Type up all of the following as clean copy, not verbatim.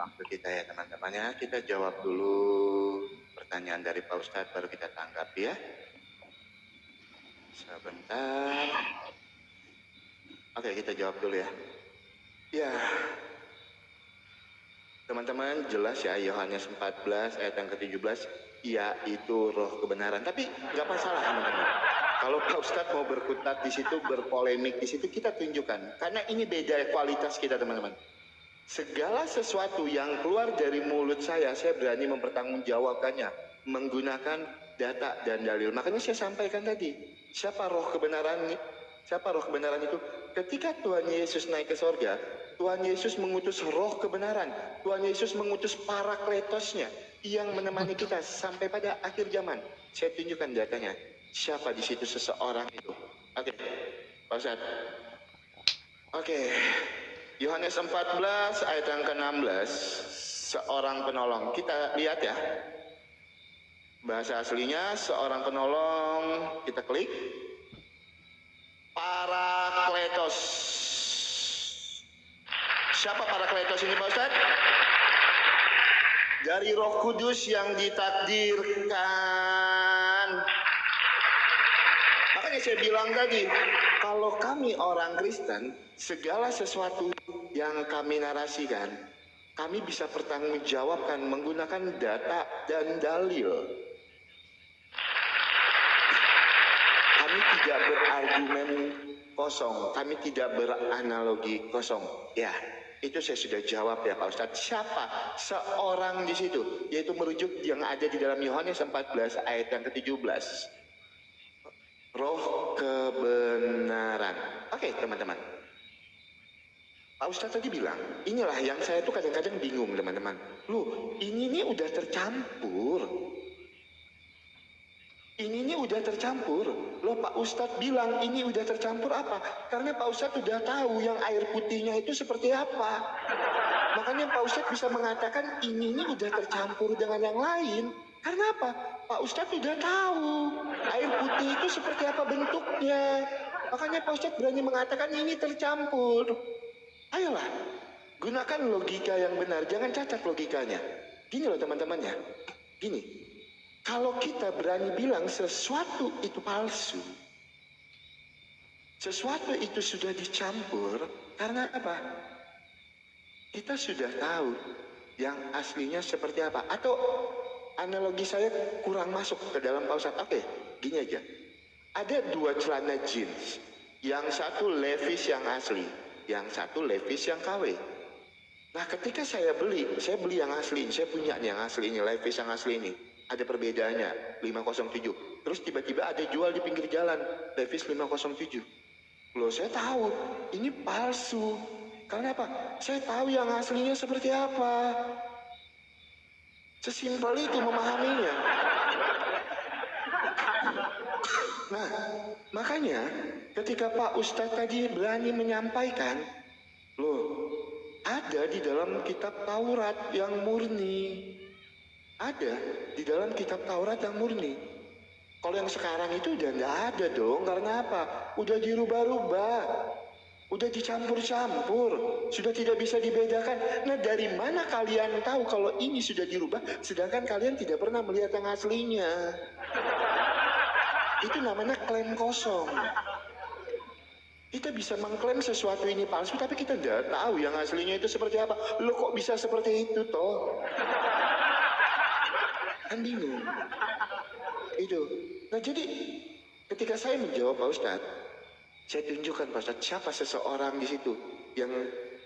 waktu kita ya teman-teman ya. Kita jawab dulu pertanyaan dari Pak Ustadz baru kita tanggapi ya. Sebentar. Oke, kita jawab dulu ya. Ya, teman-teman jelas ya Yohanes 14 ayat yang ke-17, yaitu roh kebenaran. Tapi nggak masalah teman-teman. Kalau Pak Ustadz mau berkutat di situ, berpolemik di situ, kita tunjukkan. Karena ini beda kualitas kita teman-teman. Segala sesuatu yang keluar dari mulut saya berani mempertanggungjawabkannya menggunakan data dan dalil. Makanya saya sampaikan tadi, siapa roh kebenaran? Siapa roh kebenaran itu? Ketika Tuhan Yesus naik ke sorga, Tuhan Yesus mengutus roh kebenaran. Tuhan Yesus mengutus parakletosnya yang menemani kita sampai pada akhir zaman. Saya tunjukkan datanya. Siapa di situ seseorang itu? Oke, Pak Ustadz. Oke. Yohanes 14 ayat yang ke-16, seorang penolong. Kita lihat ya. Bahasa aslinya seorang penolong, kita klik. Parakletos. Siapa Parakletos ini Pak Ustadz? Dari Roh Kudus yang ditakdirkan. Makanya saya bilang tadi, kalau kami orang Kristen, segala sesuatu yang kami narasikan, kami bisa pertanggungjawabkan menggunakan data dan dalil. Kami tidak berargumen kosong, kami tidak beranalogi kosong. Ya, itu saya sudah jawab ya Pak Ustadz. Siapa seorang di situ? Yaitu merujuk yang ada di dalam Yohanes 14 ayat yang ke-17. Roh kebenaran. Oke teman-teman. Pak Ustadz tadi bilang, inilah yang saya tuh kadang-kadang bingung teman-teman. Loh, ini nih udah tercampur. Ini nih udah tercampur. Loh Pak Ustadz bilang ini udah tercampur apa? Karena Pak Ustadz udah tahu yang air putihnya itu seperti apa. Makanya Pak Ustadz bisa mengatakan ini nih udah tercampur dengan yang lain. Karena apa? Pak Ustadz udah tahu air putih itu seperti apa bentuknya. Makanya Pak Ustadz berani mengatakan ini tercampur. Ayolah, gunakan logika yang benar, jangan cacat logikanya. Gini loh teman-teman ya, gini. Kalau kita berani bilang sesuatu itu palsu, sesuatu itu sudah dicampur, karena apa? Kita sudah tahu yang aslinya seperti apa. Atau analogi saya kurang masuk ke dalam Pak Ustadz. Oke, gini aja. Ada dua celana jeans. Yang satu Levi's yang asli, yang satu Levi's yang KW. Nah ketika saya beli yang asli, saya punya nih yang asli ini, Levi's yang asli ini. Ada perbedaannya, 507. Terus tiba-tiba ada jual di pinggir jalan, Levi's 507. Loh saya tahu, ini palsu. Karena apa? Saya tahu yang aslinya seperti apa. Sesimpel itu memahaminya. Nah, makanya ketika Pak Ustadz tadi berani menyampaikan, loh, ada di dalam kitab Taurat yang murni. Ada di dalam kitab Taurat yang murni. Kalau yang sekarang itu udah nggak ada dong. Karena apa? Udah dirubah-rubah. Udah dicampur-campur. Sudah tidak bisa dibedakan. Nah dari mana kalian tahu kalau ini sudah dirubah, sedangkan kalian tidak pernah melihat yang aslinya? Itu namanya klaim kosong. Kita bisa mengklaim sesuatu ini palsu, tapi kita tidak tahu yang aslinya itu seperti apa. Lo kok bisa seperti itu toh? Kan bingung. Itu. Nah jadi ketika saya menjawab Pak Ustadz, saya tunjukkan Pak Ustadz siapa seseorang di situ yang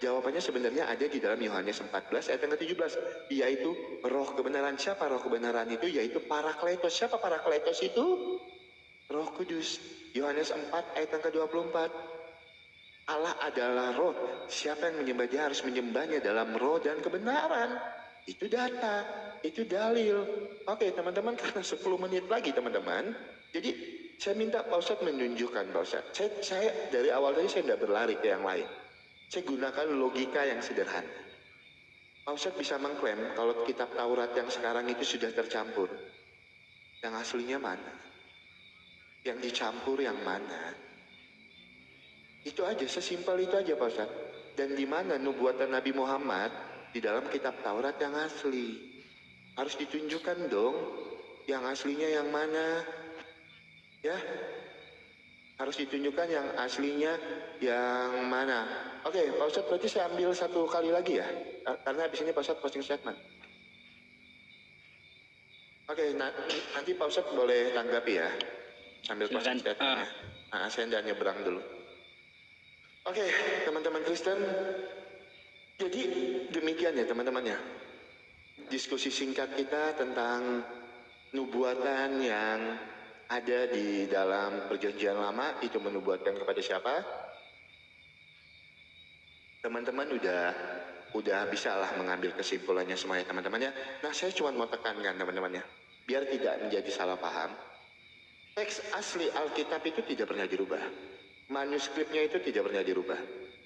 jawabannya sebenarnya ada di dalam Yohanes 14 ayat yang ke-17, yaitu roh kebenaran. Siapa roh kebenaran itu? Yaitu Parakletos. Siapa Parakletos itu? Roh Kudus. Yohanes 4 ayat yang ke-24. Allah adalah roh. Siapa yang menyembah dia harus menyembahnya dalam roh dan kebenaran. Itu data, itu dalil. Oke teman-teman, karena 10 menit lagi teman-teman. Jadi saya minta Pak Ustadz menunjukkan Pak Ustadz. Saya dari awal tadi saya tidak berlari ke yang lain. Saya gunakan logika yang sederhana. Pak Ustadz bisa mengklaim kalau kitab Taurat yang sekarang itu sudah tercampur. Yang aslinya mana? Yang dicampur yang mana? Itu aja, sesimpel itu aja Pak Ustadz. Dan di mana nubuatan Nabi Muhammad di dalam kitab Taurat yang asli. Harus ditunjukkan dong, yang aslinya yang mana, ya. Harus ditunjukkan yang aslinya yang mana. Oke, Pak Ustadz berarti saya ambil satu kali lagi ya, karena habis ini Pak Ustadz posting statement. Oke, nanti Pak Ustadz boleh tanggapi ya, sambil posting statementnya. Saya dan nyebrang dulu. Oke, teman-teman Kristen, jadi demikian ya teman-teman ya. Diskusi singkat kita tentang nubuatan yang ada di dalam perjanjian lama itu menubuatkan kepada siapa? Teman-teman udah bisa lah mengambil kesimpulannya semuanya teman-teman ya. Nah, saya cuma mau tekankan teman-teman ya, biar tidak menjadi salah paham. Teks asli Alkitab itu tidak pernah dirubah. Manuskripnya itu tidak pernah dirubah.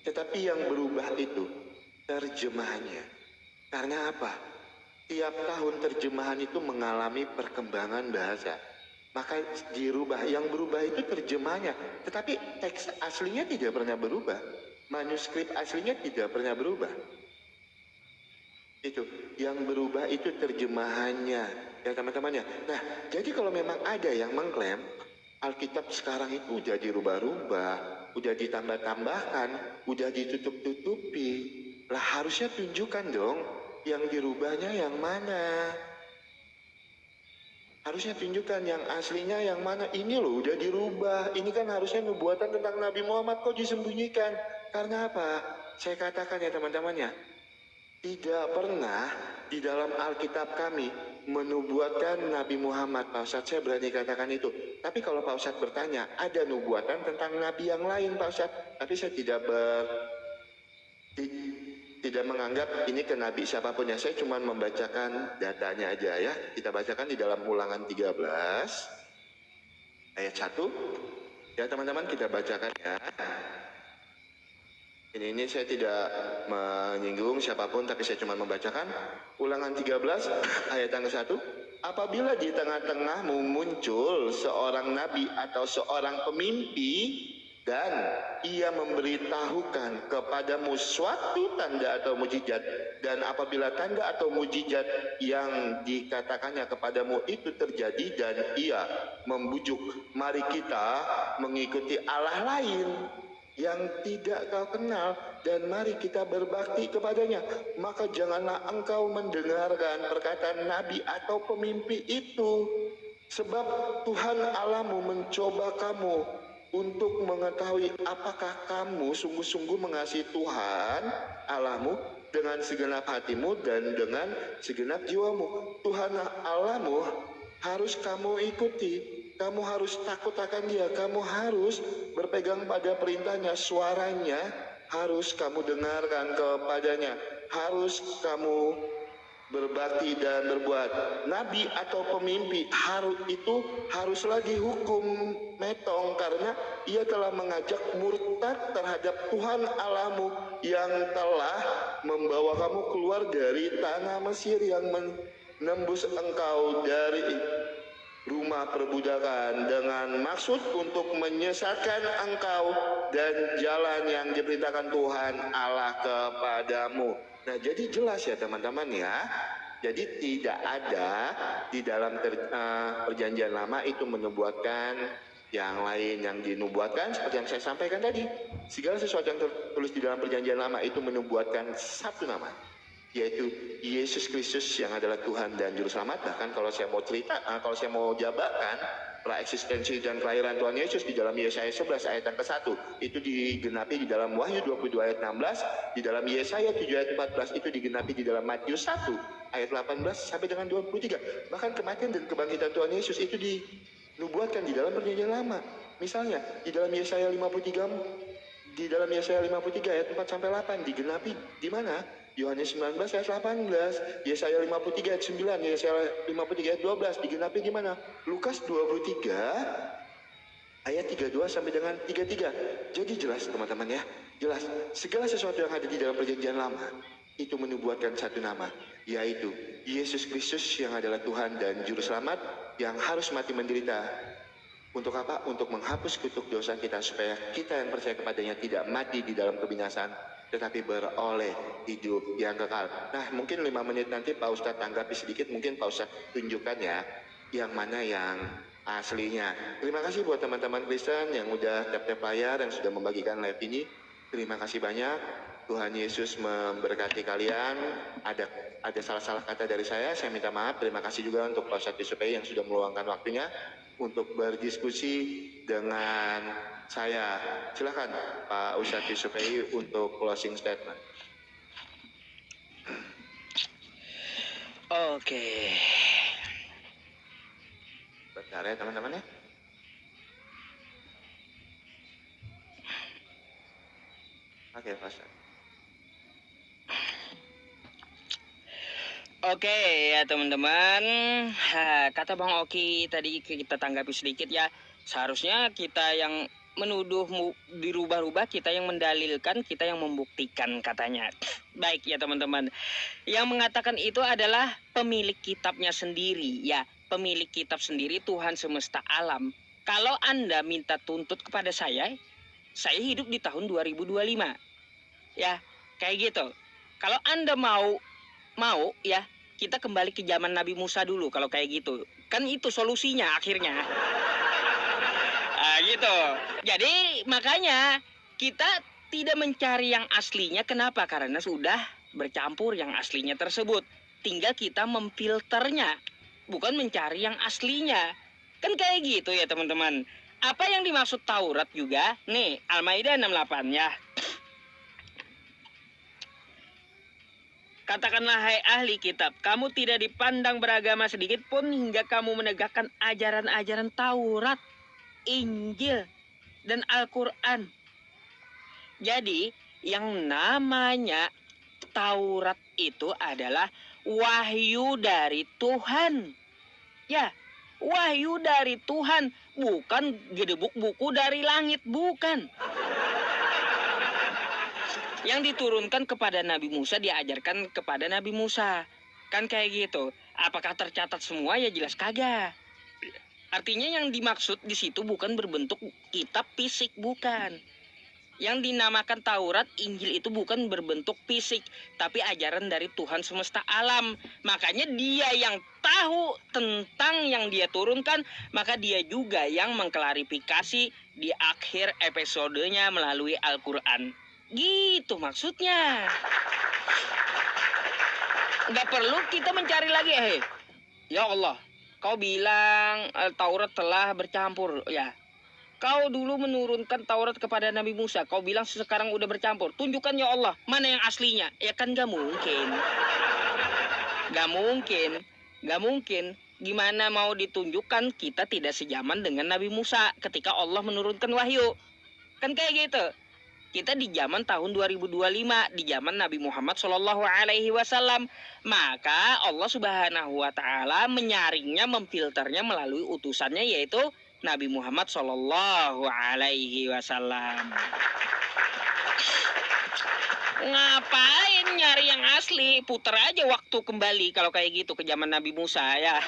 Tetapi yang berubah itu terjemahannya. Karena apa? Tiap tahun terjemahan itu mengalami perkembangan bahasa. Maka dirubah. Yang berubah itu terjemahannya. Tetapi teks aslinya tidak pernah berubah. Manuskrip aslinya tidak pernah berubah. Itu. Yang berubah itu terjemahannya. Ya teman-teman ya. Nah, jadi kalau memang ada yang mengklaim Alkitab sekarang itu udah dirubah-rubah, udah ditambah-tambahkan, udah ditutup-tutupi. Lah harusnya tunjukkan dong yang dirubahnya yang mana. Harusnya tunjukkan yang aslinya yang mana. Ini loh udah dirubah. Ini kan harusnya nubuatan tentang Nabi Muhammad kok disembunyikan. Karena apa? Saya katakan ya teman-teman ya, tidak pernah di dalam Alkitab kami menubuatkan Nabi Muhammad. Pak Ustadz, saya berani katakan itu. Tapi kalau Pak Ustadz bertanya, ada nubuatan tentang Nabi yang lain Pak Ustadz. Tapi saya tidak menganggap ini ke Nabi siapapun ya. Saya cuma membacakan datanya aja ya. Kita bacakan di dalam Ulangan 13 ayat 1. Ya teman-teman, kita bacakan ya. Ini saya tidak menyinggung siapapun, tapi saya cuma membacakan Ulangan 13 ayat yang ke-1. Apabila di tengah-tengahmu muncul seorang nabi atau seorang pemimpi dan ia memberitahukan kepadamu suatu tanda atau mujizat, dan apabila tanda atau mujizat yang dikatakannya kepadamu itu terjadi dan ia membujuk, mari kita mengikuti Allah lain yang tidak kau kenal dan mari kita berbakti kepadanya, maka janganlah engkau mendengarkan perkataan nabi atau pemimpi itu, sebab Tuhan Allahmu mencoba kamu untuk mengetahui apakah kamu sungguh-sungguh mengasihi Tuhan Allahmu dengan segenap hatimu dan dengan segenap jiwamu. Tuhan Allahmu harus kamu ikuti. Kamu harus takut akan dia, kamu harus berpegang pada perintahnya, suaranya harus kamu dengarkan kepadanya, harus kamu berbakti dan berbuat. Nabi atau pemimpi harus lagi hukum metong karena ia telah mengajak murtad terhadap Tuhan Allahmu yang telah membawa kamu keluar dari tanah Mesir, yang menembus engkau dari rumah perbudakan dengan maksud untuk menyesatkan engkau dan jalan yang diperintahkan Tuhan Allah kepadamu. Nah, jadi jelas ya teman-teman ya. Jadi tidak ada di dalam perjanjian lama itu menubuatkan yang lain. Yang dinubuatkan seperti yang saya sampaikan tadi, segala sesuatu yang tertulis di dalam perjanjian lama itu menubuatkan satu nama, yaitu Yesus Kristus yang adalah Tuhan dan Juru Selamat. Bahkan kalau saya mau cerita, kalau saya mau jabarkan praeksistensi dan kelahiran Tuhan Yesus di dalam Yesaya 11 ayat yang ke-1 itu digenapi di dalam Wahyu 22 ayat 16, di dalam Yesaya 7 ayat 14 itu digenapi di dalam Matius 1 ayat 18 sampai dengan 23. Bahkan kematian dan kebangkitan Tuhan Yesus itu dinubuatkan di dalam perjanjian lama. Misalnya di dalam Yesaya 53 ayat 4 sampai 8 digenapi di mana? Yohanes 19 ayat 18, Yesaya 53 ayat 9, Yesaya 53 ayat 12 digenapi di mana? Lukas 23 ayat 32 sampai dengan 33. Jadi jelas teman-teman ya, jelas segala sesuatu yang ada di dalam perjanjian lama itu menubuatkan satu nama, yaitu Yesus Kristus yang adalah Tuhan dan Juru Selamat yang harus mati menderita. Untuk apa? Untuk menghapus kutuk dosa kita supaya kita yang percaya kepadanya tidak mati di dalam kebinasaan, tetapi beroleh hidup yang kekal. Nah, mungkin 5 menit nanti Pak Ustadz tanggapi sedikit, mungkin Pak Ustadz tunjukkan ya, yang mana yang aslinya. Terima kasih buat teman-teman Kristen yang udah tap-tap layar, yang sudah membagikan live ini. Terima kasih banyak. Tuhan Yesus memberkati kalian. Ada salah-salah kata dari saya minta maaf. Terima kasih juga untuk Pak Ustadz Yusupei yang sudah meluangkan waktunya untuk berdiskusi dengan saya. Silakan Pak Ustadz Yusupei untuk closing statement. Oke. Bentar ya teman-teman ya. Oke, Pak Ustadz. Oke ya teman-teman, kata Bang Oki tadi kita tanggapi sedikit ya. Seharusnya kita yang menuduh dirubah-rubah, kita yang mendalilkan, kita yang membuktikan katanya. Baik ya teman-teman, yang mengatakan itu adalah pemilik kitabnya sendiri ya. Pemilik kitab sendiri, Tuhan semesta alam. Kalau Anda minta tuntut kepada saya hidup di tahun 2025 ya, kayak gitu. Kalau Anda mau ya, kita kembali ke zaman Nabi Musa dulu kalau kayak gitu. Kan itu solusinya akhirnya. Gitu. Jadi makanya kita tidak mencari yang aslinya. Kenapa? Karena sudah bercampur yang aslinya tersebut. Tinggal kita memfilternya, bukan mencari yang aslinya. Kan kayak gitu ya teman-teman. Apa yang dimaksud Taurat juga? Nih, Al-Maidah 68 ya. Katakanlah hai ahli kitab, kamu tidak dipandang beragama sedikit pun hingga kamu menegakkan ajaran-ajaran Taurat, Injil, dan Al-Quran. Jadi, yang namanya Taurat itu adalah wahyu dari Tuhan. Ya, wahyu dari Tuhan, bukan gedebuk buku dari langit, bukan. Yang diturunkan kepada Nabi Musa, diajarkan kepada Nabi Musa. Kan kayak gitu. Apakah tercatat semua? Ya jelas kagak. Artinya yang dimaksud di situ bukan berbentuk kitab fisik, bukan. Yang dinamakan Taurat, Injil itu bukan berbentuk fisik, tapi ajaran dari Tuhan semesta alam. Makanya dia yang tahu tentang yang dia turunkan, maka dia juga yang mengklarifikasi di akhir episodenya melalui Al-Quran. Gitu maksudnya. Nggak perlu kita mencari lagi. Ya Allah, kau bilang Taurat telah bercampur. Ya, kau dulu menurunkan Taurat kepada Nabi Musa. Kau bilang sekarang udah bercampur. Tunjukkan ya Allah, mana yang aslinya. Ya kan nggak mungkin. Nggak mungkin. Nggak mungkin. Gimana mau ditunjukkan kita tidak sejaman dengan Nabi Musa ketika Allah menurunkan wahyu. Kan kayak gitu. Kita di zaman tahun 2025, di zaman Nabi Muhammad SAW. Maka Allah Subhanahu wa Ta'ala menyaringnya, memfilternya melalui utusannya, yaitu Nabi Muhammad SAW. Ngapain nyari yang asli? Putar aja waktu kembali kalau kayak gitu ke zaman Nabi Musa ya.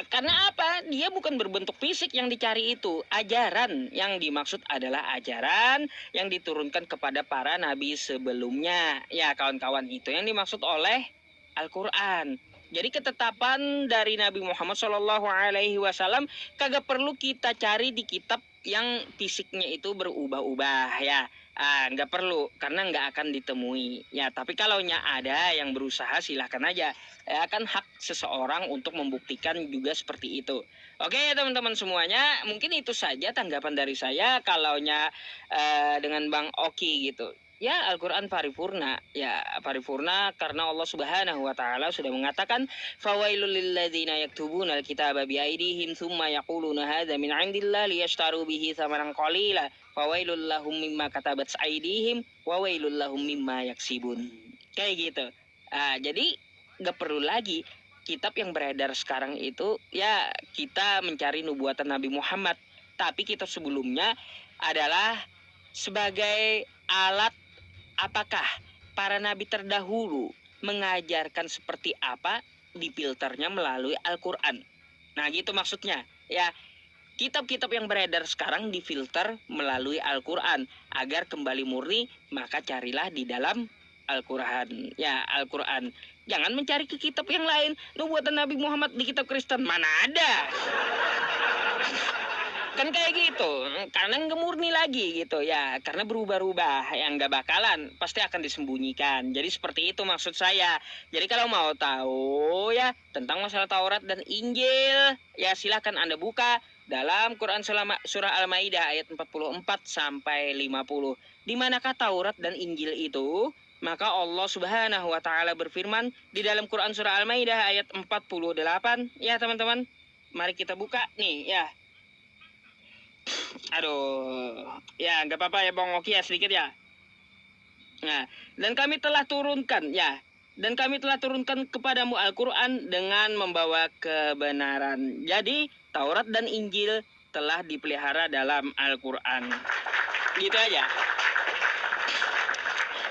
Karena apa? Dia bukan berbentuk fisik yang dicari itu. Ajaran yang dimaksud adalah ajaran yang diturunkan kepada para nabi sebelumnya. Ya kawan-kawan, itu yang dimaksud oleh Al-Quran. Jadi ketetapan dari Nabi Muhammad SAW kagak perlu kita cari di kitab yang fisiknya itu berubah-ubah ya. Nggak perlu, karena nggak akan ditemui ya. Tapi kalau ada yang berusaha, silahkan aja. Akan hak seseorang untuk membuktikan juga seperti itu. Oke teman-teman semuanya, mungkin itu saja tanggapan dari saya. Kalaunya dengan Bang Oki gitu, ya Al-Quran paripurna. Ya paripurna karena Allah Subhanahu wa Ta'ala sudah mengatakan, fawailul lilladzina yaktubuna alkitaba biaidihim thumma yaquluna hadza min 'indillah liyashtaru bihi thamanan qalila fawailul lahum mimma katabat aidihim wa wailul lahum mimma yaksibun. Kayak gitu. Jadi nggak perlu lagi kitab yang beredar sekarang itu ya kita mencari nubuatan Nabi Muhammad, tapi kitab sebelumnya adalah sebagai alat apakah para nabi terdahulu mengajarkan seperti apa, difilternya melalui Al-Quran. Nah gitu maksudnya ya. kitab-kitab yang beredar sekarang difilter melalui Al-Quran agar kembali murni, maka carilah di dalam Al-Quran. Ya, Al-Quran. Jangan mencari ke kitab yang lain. Nubuatan Nabi Muhammad di kitab Kristen mana ada? Kan kayak gitu, karena nggak murni lagi gitu ya, karena berubah-ubah yang nggak bakalan pasti akan disembunyikan. Jadi seperti itu maksud saya. Jadi kalau mau tahu ya tentang masalah Taurat dan Injil, ya silakan Anda buka dalam Quran surah Al-Maidah ayat 44 sampai 50. Di manakah Taurat dan Injil itu? Maka Allah Subhanahu wa taala berfirman di dalam Quran surah Al-Maidah ayat 48. Ya teman-teman, mari kita buka nih ya. Aduh, ya nggak apa-apa ya Bang Oki ya sedikit ya. Nah, dan kami telah turunkan ya, dan kami telah turunkan kepadamu Al-Quran dengan membawa kebenaran. Jadi Taurat dan Injil telah dipelihara dalam Al-Quran. Gitu aja.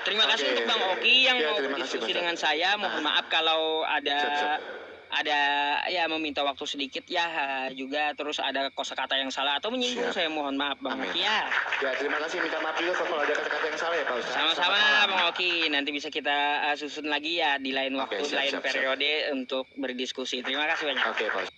Terima kasih Oke. untuk Bang Oki yang Ya, mau terima kasih, berdiskusi Bang dengan Ustaz. saya. Mohon maaf kalau Siap. ada ya meminta waktu sedikit ya juga, terus ada kosakata yang salah atau menyinggung, Siap. saya mohon maaf Bang Amin. Oki ya. Ya, terima kasih. Minta maaf juga kalau ada kata-kata yang salah ya Pak Ustaz. Sama-sama Selamat malam. Bang Oki, nanti bisa kita susun lagi ya di lain Oke, waktu, siap, lain siap. periode untuk berdiskusi. Terima kasih banyak. Oke Pak Ustaz.